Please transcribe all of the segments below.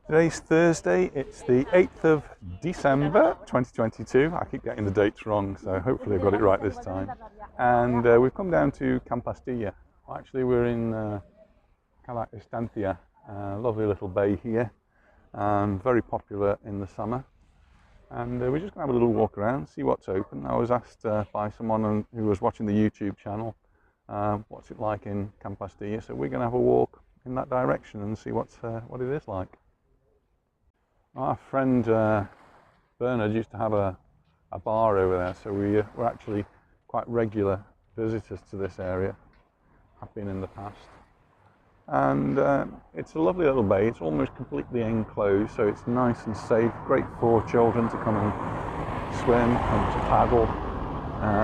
Today's Thursday, it's the 8th of December 2022. I keep getting the dates wrong, so hopefully I've got it right this time. And we've come down to Can Pastilla. Actually, we're in Can Pastilla, a lovely little bay here, very popular in the summer. And we're just going to have a little walk around, see what's open. I was asked by someone who was watching the YouTube channel, what's it like in Can Pastilla, so we're going to have a walk in that direction and see what it is like. Our friend Bernard used to have a bar over there, so we're actually quite regular visitors to this area, have been in the past. And it's a lovely little bay. It's almost completely enclosed, so it's nice and safe, great for children to come and swim and to paddle.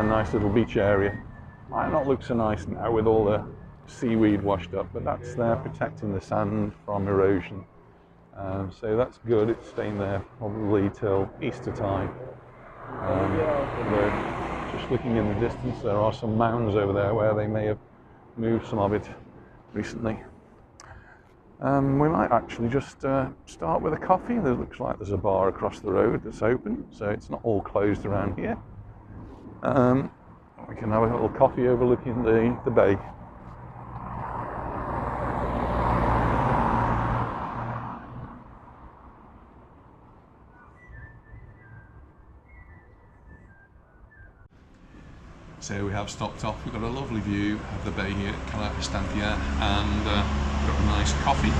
Nice little beach area. Might not look so nice now with all the seaweed washed up, but that's there protecting the sand from erosion. So that's good. It's staying there probably till Easter time. Just looking in the distance, there are some mounds over there where they may have moved some of it recently. We might actually just start with a coffee. There looks like there's a bar across the road that's open, so it's not all closed around here. We can have a little coffee overlooking the bay. So we have stopped off. We've got a lovely view of the bay here at Can Pastilla, and got a nice coffee.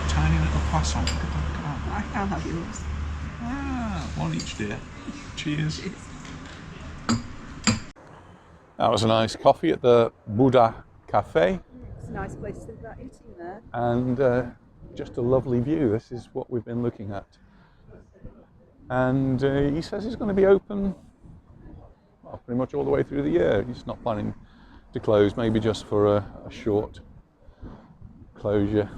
Tiny little croissant. Look at that. I can't have yours. One each, dear. Cheers. Cheers. That was a nice coffee at the Buddha Cafe. It's a nice place to think about eating there. And just a lovely view. This is what we've been looking at. And he says he's going to be open pretty much all the way through the year. He's not planning to close, maybe just for a short closure.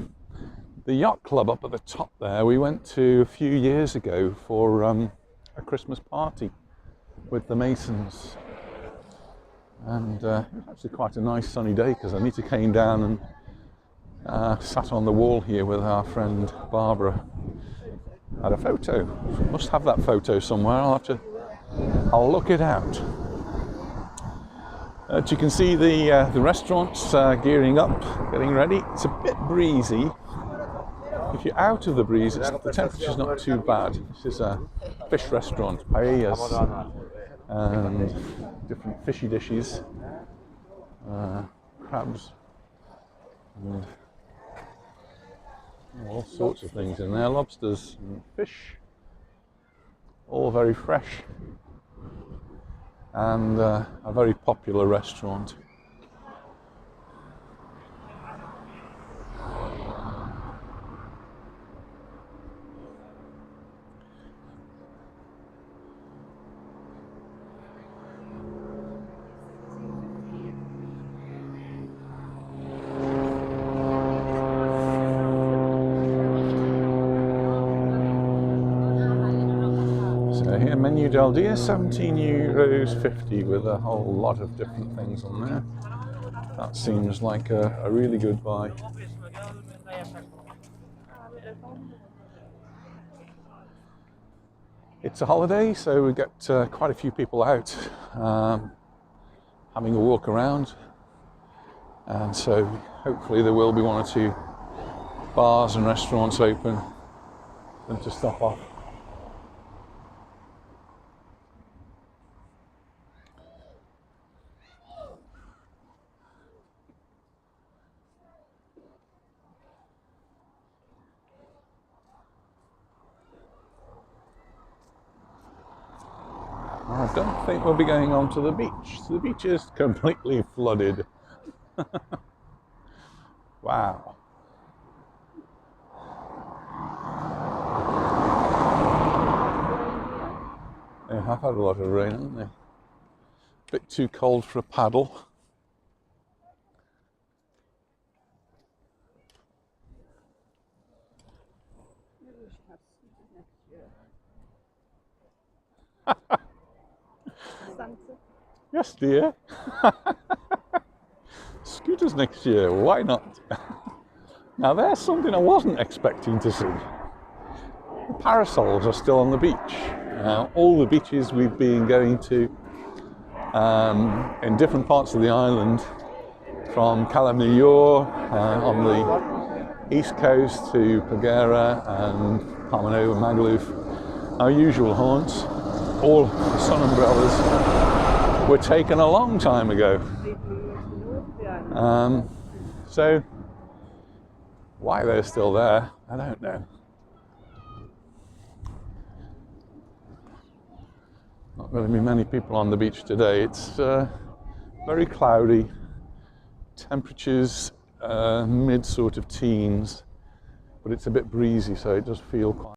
The yacht club up at the top there, we went to a few years ago for a Christmas party with the Masons. And it was actually quite a nice sunny day because Anita came down and sat on the wall here with our friend Barbara. Had a photo. Must have that photo somewhere. I'll look it out. As you can see, the restaurant's gearing up, getting ready. It's a bit breezy. If you're out of the breeze, the temperature's not too bad. This is a fish restaurant, paellas and different fishy dishes, crabs, and all sorts of things in there, lobsters and fish, all very fresh, and a very popular restaurant. Here, menu del dia, €17.50 with a whole lot of different things on there. That seems like a really good buy. It's a holiday, so we get quite a few people out having a walk around, and so hopefully there will be one or two bars and restaurants open for them to stop off. I don't think we'll be going on to the beach. The beach is completely flooded. Wow. They have had a lot of rain, haven't they? A bit too cold for a paddle. Maybe we should have scooters next year. Santa. Yes, dear. Scooters next year, why not? Now there's something I wasn't expecting to see. The parasols are still on the beach. All the beaches we've been going to in different parts of the island, from Cala on the east coast to Pagera and Palmanova, Magaluf, our usual haunts, all sun umbrellas were taken a long time ago. So why they're still there, I don't know. Not going to be many people on the beach today. It's very cloudy, temperatures mid sort of teens, but it's a bit breezy, so it does feel quite.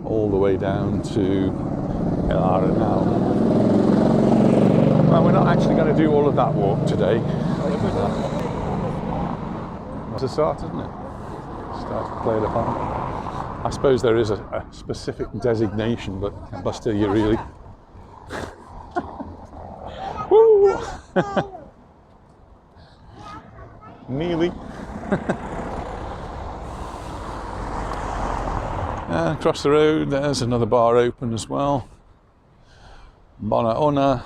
All the way down to El now. Well, we're not actually going to do all of that walk today. It's a start, isn't it? Start to play the part. I suppose there is a specific designation, but Can Pastilla really. Woo! Nearly. Across the road, there's another bar open as well. Bona Ona.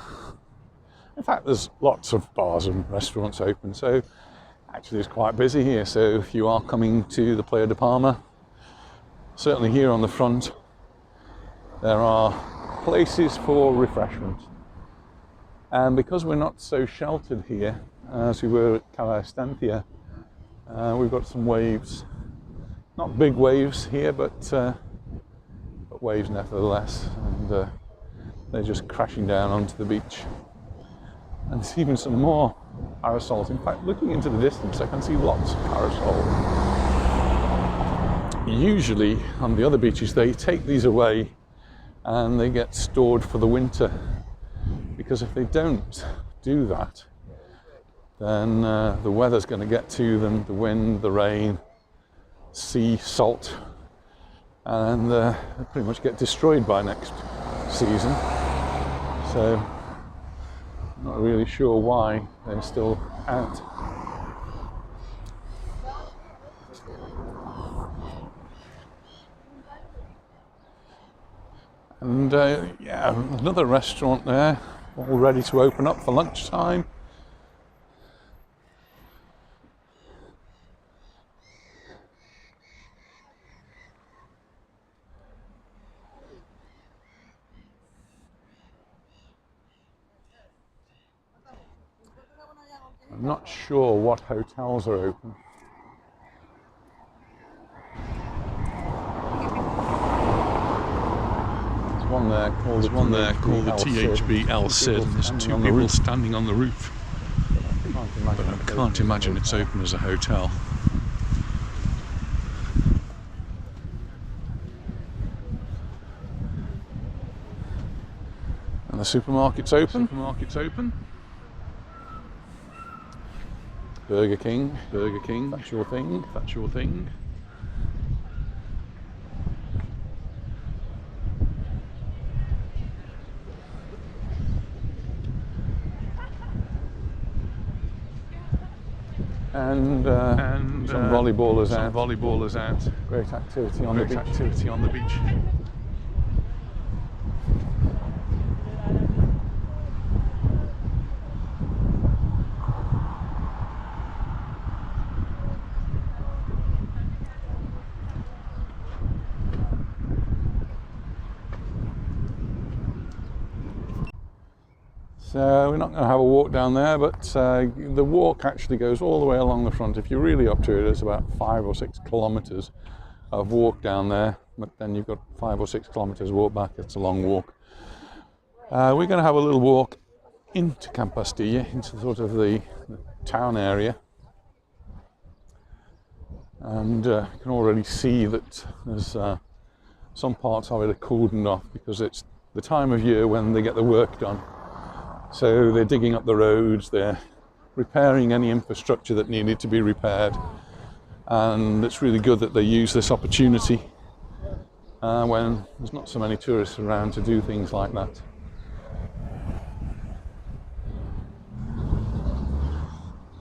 In fact, there's lots of bars and restaurants open, so actually it's quite busy here. So if you are coming to the Playa de Palma, certainly here on the front, there are places for refreshment. And because we're not so sheltered here as we were at Campastille, we've got some waves. Not big waves here, but waves nevertheless, and they're just crashing down onto the beach. And there's even some more parasols. In fact, looking into the distance, I can see lots of parasols. Usually, on the other beaches, they take these away and they get stored for the winter, because if they don't do that, then the weather's going to get to them, the wind, the rain, sea, salt, and they pretty much get destroyed by next season. So I'm not really sure why they're still out. And yeah, another restaurant there, all ready to open up for lunchtime. I'm not sure what hotels are open. one there called the THBL Sid, and there's two people standing on the roof. But I can't imagine it's open as a hotel. And the supermarket's open. Burger King, that's your thing. And some volleyballers out. Great activity on the beach. So we're not going to have a walk down there, but the walk actually goes all the way along the front. If you're really up to it, it's about 5 or 6 kilometres of walk down there, but then you've got 5 or 6 kilometres walk back. It's a long walk. We're going to have a little walk into Can Pastilla, into sort of the town area. And you can already see that there's some parts of it are cordoned off because it's the time of year when they get the work done. So they're digging up the roads, they're repairing any infrastructure that needed to be repaired, and it's really good that they use this opportunity when there's not so many tourists around to do things like that.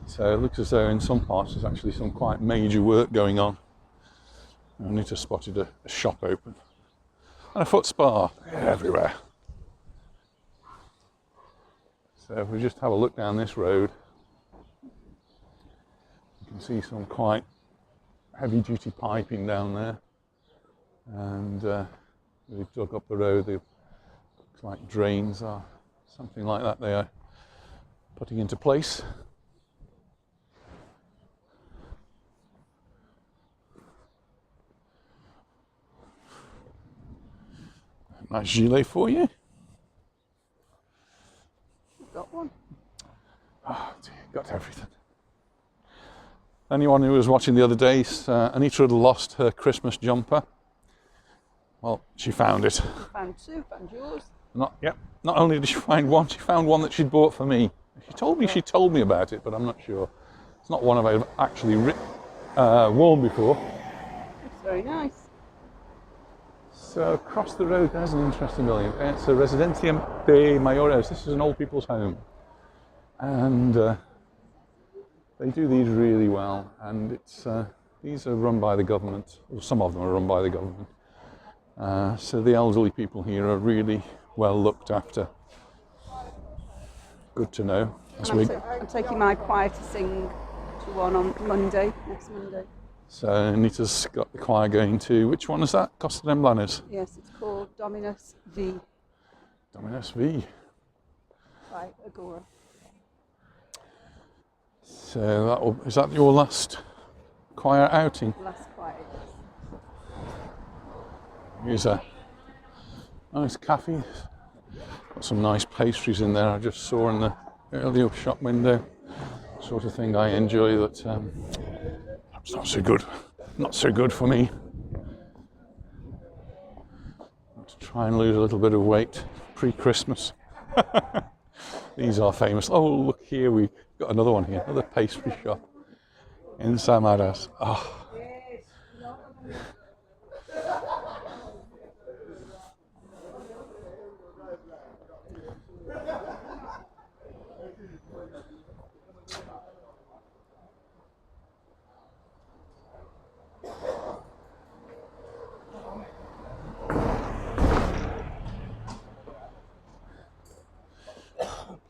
So it looks as though in some parts there's actually some quite major work going on. I need to have spotted a shop open. And a foot spa everywhere. So if we just have a look down this road, you can see some quite heavy duty piping down there, and we've dug up the road. They looks like drains or something like that they are putting into place. Nice gilet for you. Got one. Oh dear, got everything. Anyone who was watching the other day, Anita had lost her Christmas jumper. Well, she found it. Found two, found yours. Not only did she find one, she found one that she'd bought for me. She told me about it, but I'm not sure. It's not one I've actually worn before. It's very nice. So across the road, there's an interesting building. It's a Residencia de Mayores. This is an old people's home, and they do these really well. And it's these are run by the government. Well, some of them are run by the government. So the elderly people here are really well looked after. Good to know. I'm taking my choir to sing to one on Monday, next Monday. So Anita's got the choir going to, which one is that? Costa de Blanes? Yes, it's called Dominus V. Dominus V. By Agora. So is that your last choir outing? Last choir. Here's a nice cafe. Got some nice pastries in there I just saw in the early up shop window. Sort of thing I enjoy that it's not so good for me. To try and lose a little bit of weight pre-Christmas. These are famous. Oh, look here, we've got another one here, another pastry shop in Samaras. Oh.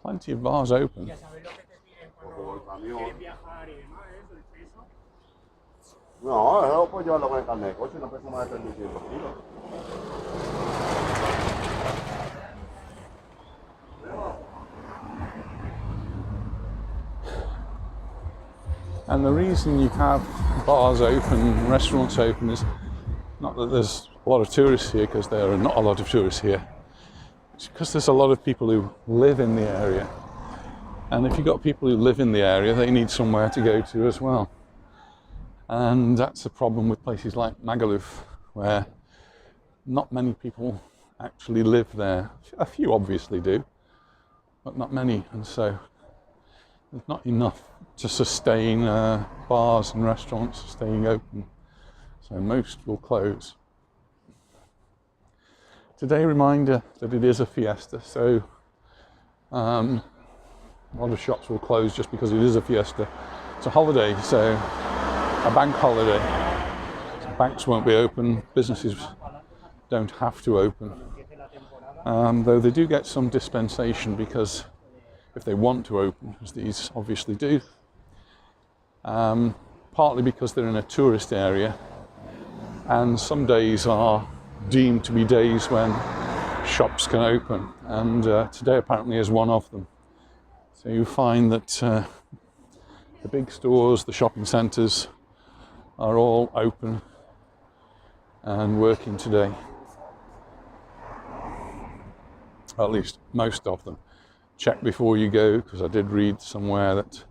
Plenty of bars open. No, eso puedo llevarlo con el carnet de coche, no pesa más de 300 kilos. And the reason you have bars open, restaurants open, is not that there's a lot of tourists here because there are not a lot of tourists here. It's because there's a lot of people who live in the area. And if you've got people who live in the area, they need somewhere to go to as well. And that's the problem with places like Magaluf, where not many people actually live there. A few obviously do, but not many. And so there's not enough to sustain bars and restaurants staying open. So most will close. Today, reminder that it is a fiesta, so a lot of shops will close just because it is a fiesta. It's a holiday, so a bank holiday. So banks won't be open, businesses don't have to open. Though they do get some dispensation because if they want to open, as these obviously do, partly because they're in a tourist area, and some days are deemed to be days when shops can open, and today apparently is one of them. So you find that the big stores, the shopping centres are all open and working today. At least most of them. Check before you go, because I did read somewhere that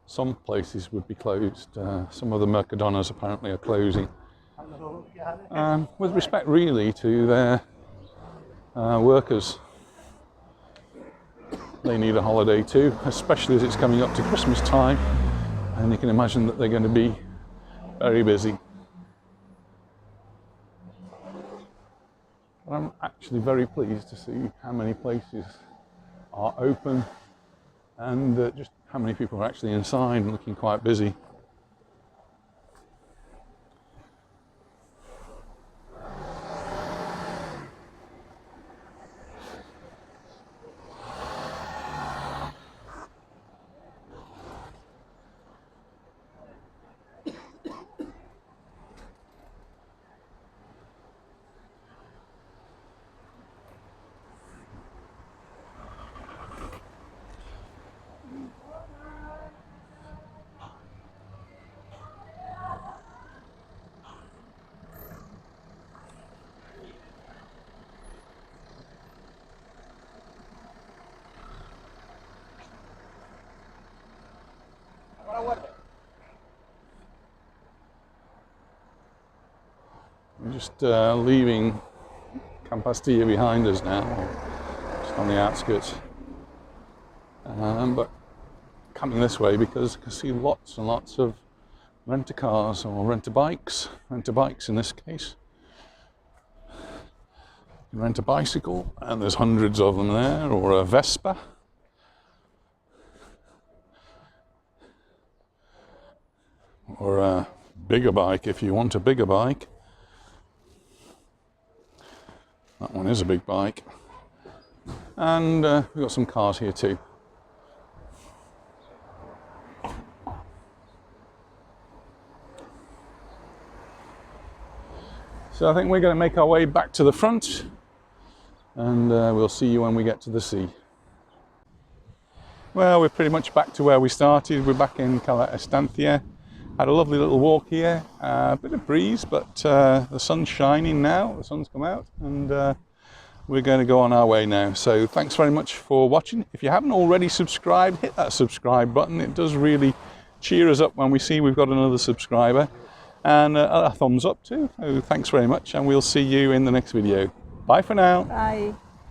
some places would be closed. Some of the Mercadonas apparently are closing. With respect really to their workers. They need a holiday too, especially as it's coming up to Christmas time, and you can imagine that they're going to be very busy. But I'm actually very pleased to see how many places are open and just how many people are actually inside and looking quite busy. We're just leaving Campastille behind us now, just on the outskirts. But coming this way because I can see lots and lots of rent-a-cars or rent-a-bikes in this case. You can rent a bicycle, and there's hundreds of them there, or a Vespa. Or a bigger bike if you want a bigger bike. That one is a big bike. And we've got some cars here too. So I think we're going to make our way back to the front, and we'll see you when we get to the sea. Well, we're pretty much back to where we started. We're back in Cala Estancia. Had a lovely little walk here, a bit of breeze, but the sun's shining now, the sun's come out, and we're going to go on our way now. So thanks very much for watching. If you haven't already subscribed, hit that subscribe button. It does really cheer us up when we see we've got another subscriber, and a thumbs up too. So thanks very much, and we'll see you in the next video. Bye for now. Bye.